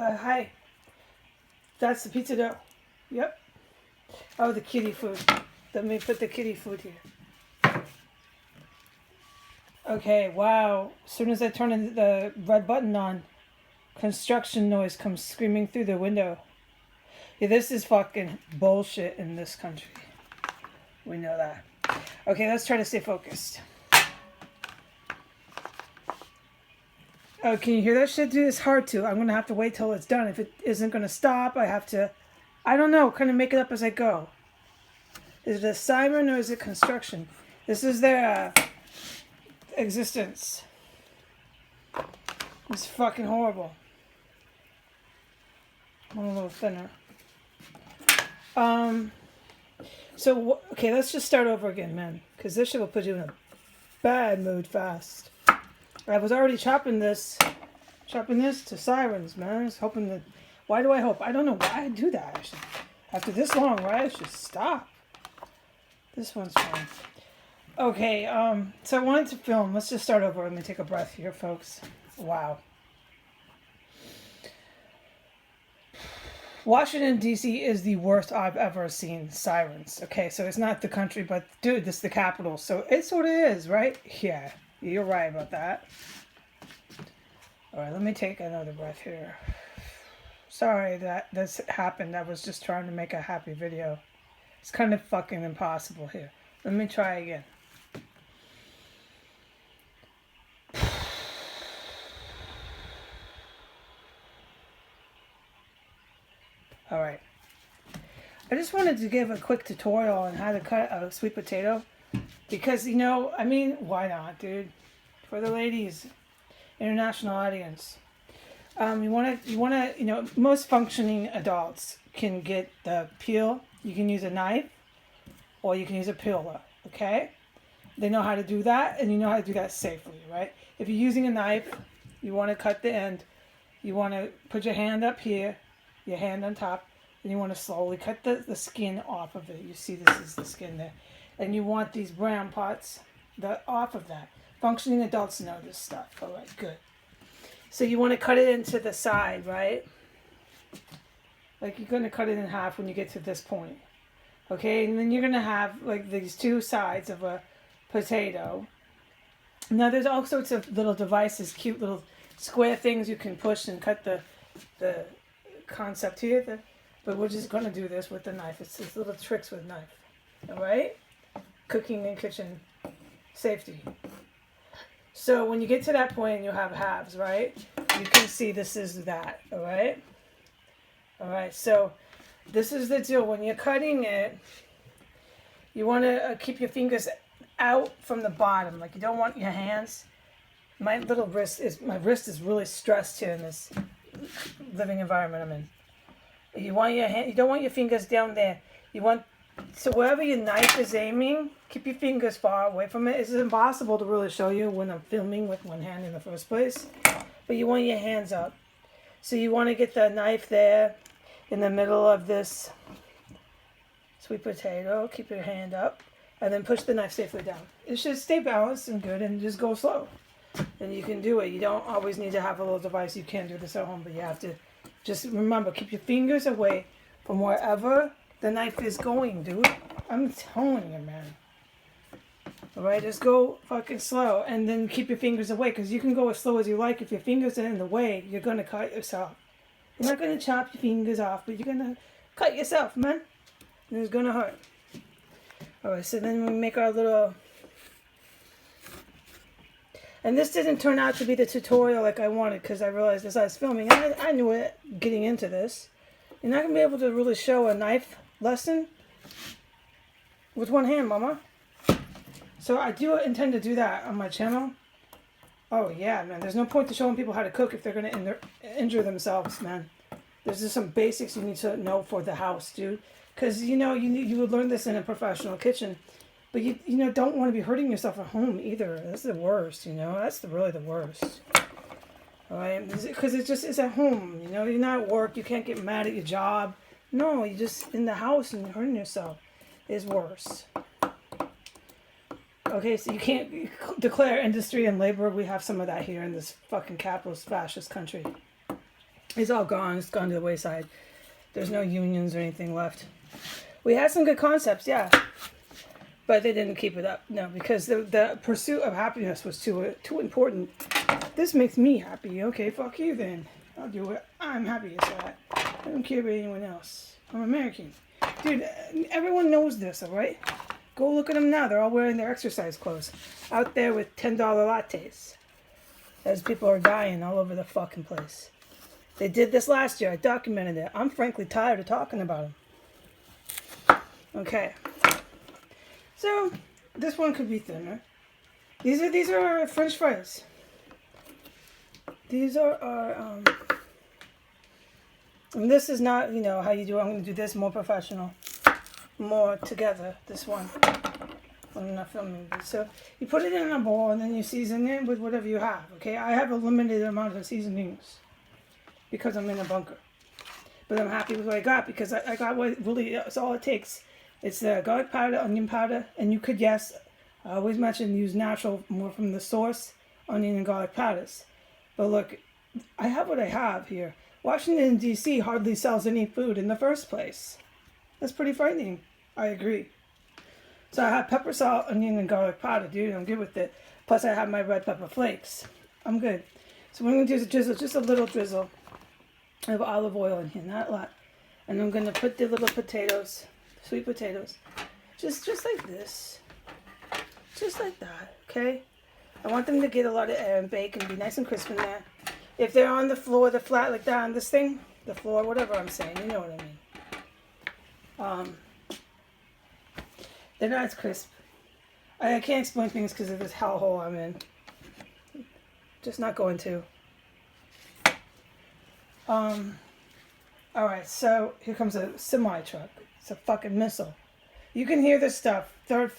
Hi. That's the pizza dough. Yep. Oh, the kitty food. Let me put the kitty food here. Okay, wow. As soon as I turn the red button on, construction noise comes screaming through the window. Yeah, this is fucking bullshit in this country. We know that. Okay, let's try to stay focused. Oh, can you hear that shit, dude? It's hard to. I'm going to have to wait till it's done. If it isn't going to stop, I have to, I don't know, kind of make it up as I go. Is it a siren or is it construction? This is their existence. It's fucking horrible. I'm a little thinner. So, okay, let's just start over again, man. Because this shit will put you in a bad mood fast. I was already chopping this to sirens, man. I was hoping that, why do I hope? I don't know why I do that. After this long, right? I should stop. This one's fine. Okay, so I wanted to film. Let's just start over. Let me take a breath here, folks. Wow. Washington, D.C. is the worst I've ever seen sirens. Okay, so it's not the country, but dude, this is the capital. So it sort of is, right? Yeah, you're right about that. All right, let me take another breath here. Sorry that this happened. I was just trying to make a happy video. It's kind of fucking impossible here. Let me try again. All right. I just wanted to give a quick tutorial on how to cut a sweet potato. Because, you know, I mean, why not, dude? For the ladies, international audience. You want to, you know, most functioning adults can get the peel. You can use a knife or you can use a peeler, okay? They know how to do that, and you know how to do that safely, right? If you're using a knife, you want to cut the end. You want to put your hand up here, your hand on top, and you want to slowly cut the skin off of it. You see this is the skin there. And you want these brown parts off of that. Functioning adults know this stuff. All right, good. So you want to cut it into the side, right? Like you're going to cut it in half when you get to this point. Okay, and then you're going to have like these two sides of a potato. Now there's all sorts of little devices, cute little square things you can push and cut the concept here. But we're just going to do this with the knife. It's these little tricks with knife. All right? Cooking and kitchen safety. So when you get to that point and you have halves, right? You can see this is that, all right? All right, so this is the deal. When you're cutting it, you want to keep your fingers out from the bottom. Like you don't want your hands. My wrist is really stressed here in this living environment I'm in. You want your hand. You don't want your fingers down there. You want. So wherever your knife is aiming, keep your fingers far away from it. It's impossible to really show you when I'm filming with one hand in the first place. But you want your hands up. So you want to get the knife there in the middle of this sweet potato. Keep your hand up. And then push the knife safely down. It should stay balanced and good and just go slow. And you can do it. You don't always need to have a little device. You can do this at home, but you have to just remember, keep your fingers away from wherever the knife is going, dude. I'm telling you, man. Alright, just go fucking slow. And then keep your fingers away. Because you can go as slow as you like. If your fingers are in the way, you're going to cut yourself. You're not going to chop your fingers off. But you're going to cut yourself, man. And it's going to hurt. Alright, so then we make our little... And this didn't turn out to be the tutorial like I wanted. Because I realized as I was filming, I knew it getting into this. You're not going to be able to really show a knife lesson with one hand, mama. So I do intend to do that on my channel. Oh yeah, man. There's no point to showing people how to cook if they're going to injure themselves, man. There's just some basics you need to know for the house, dude. Because, you know, you would learn this in a professional kitchen. But, you know, don't want to be hurting yourself at home either. That's the worst, you know. That's really the worst. All right? Because it's at home, you know. You're not at work. You can't get mad at your job. No, you're just in the house and you're hurting yourself. Is worse. Okay, so you can't declare industry and labor. We have some of that here in this fucking capitalist fascist country. It's all gone. It's gone to the wayside. There's no unions or anything left. We had some good concepts, yeah. But they didn't keep it up. No, because the pursuit of happiness was too important. This makes me happy. Okay, fuck you then. I'll do what I'm happy as that. I don't care about anyone else. I'm American. Dude, everyone knows this, alright? Go look at them now. They're all wearing their exercise clothes. Out there with $10 lattes. As people are dying all over the fucking place. They did this last year. I documented it. I'm frankly tired of talking about them. Okay. So, this one could be thinner. These are our French fries. These are our, and this is not, you know, how you do it. I'm going to do this more professional. More together, this one. I'm not filming this. So, you put it in a bowl and then you season it with whatever you have, okay? I have a limited amount of seasonings because I'm in a bunker. But I'm happy with what I got because I got what really, it's all it takes. It's the garlic powder, onion powder, and you could, yes, I always mention use natural, more from the source, onion and garlic powders. But look, I have what I have here. Washington, D.C. hardly sells any food in the first place. That's pretty frightening. I agree. So I have pepper, salt, onion, and garlic powder, dude. I'm good with it. Plus I have my red pepper flakes. I'm good. So what I'm going to do is drizzle, just a little drizzle of olive oil in here, not a lot. And I'm going to put the little potatoes, sweet potatoes, just like this. Just like that, okay? I want them to get a lot of air and bake and be nice and crisp in there. If they're on the floor, the flat like that on this thing, the floor, whatever I'm saying, you know what I mean. They're not as crisp. I can't explain things because of this hellhole I'm in. Just not going to. Alright, so here comes a semi-truck. It's a fucking missile. You can hear this stuff.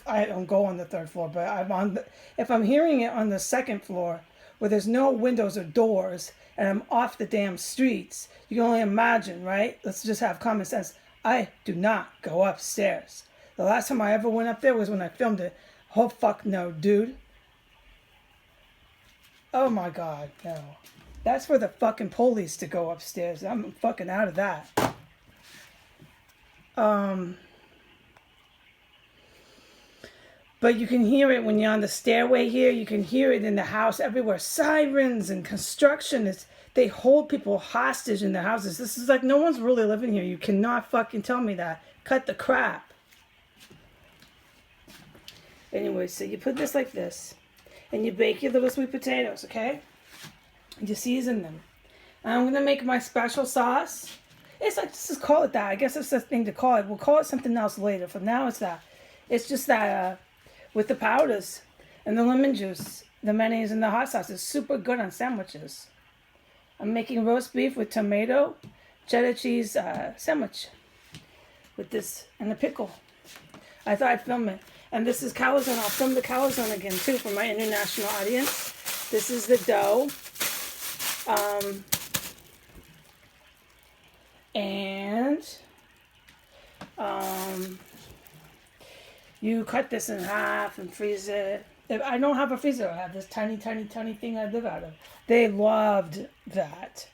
I don't go on the third floor, but if I'm hearing it on the second floor, where there's no windows or doors, and I'm off the damn streets, you can only imagine, right? Let's just have common sense. I do not go upstairs. The last time I ever went up there was when I filmed it. Oh, fuck no, dude. Oh my god, no. That's for the fucking police to go upstairs. I'm fucking out of that. But you can hear it when you're on the stairway here. You can hear it in the house everywhere. Sirens and construction. They hold people hostage in their houses. This is like no one's really living here. You cannot fucking tell me that. Cut the crap. Anyway, so you put this like this. And you bake your little sweet potatoes, okay? And you season them. And I'm going to make my special sauce. It's like, just call it that. I guess it's the thing to call it. We'll call it something else later. For now, it's that. It's just that with the powders and the lemon juice, the mayonnaise and the hot sauce. It's super good on sandwiches. I'm making roast beef with tomato, cheddar cheese sandwich. With this and the pickle. I thought I'd film it. And this is calzone. I'll film the calzone again, too, for my international audience. This is the dough. You cut this in half and freeze it. If I don't have a freezer. I have this tiny, tiny, tiny thing I live out of. They loved that.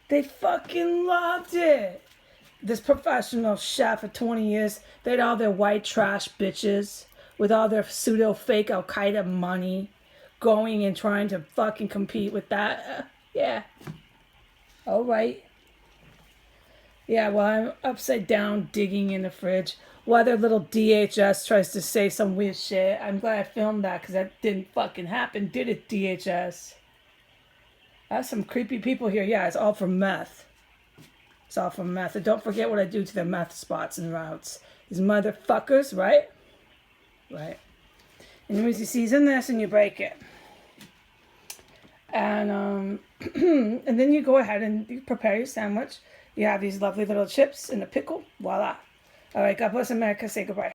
They fucking loved it. This professional chef of 20 years, they had all their white trash bitches with all their pseudo fake Alquida money going and trying to fucking compete with that. Yeah. All right. Yeah, well, I'm upside down digging in the fridge while their little DHS tries to say some weird shit. I'm glad I filmed that because that didn't fucking happen, did it, DHS? I have some creepy people here. Yeah, it's all for meth. It's all for meth. And don't forget what I do to their meth spots and routes. These motherfuckers, right? Right. Anyways, you season this and you break it. And and then you go ahead and you prepare your sandwich. You have these lovely little chips and a pickle. Voila. All right, God bless America. Say goodbye.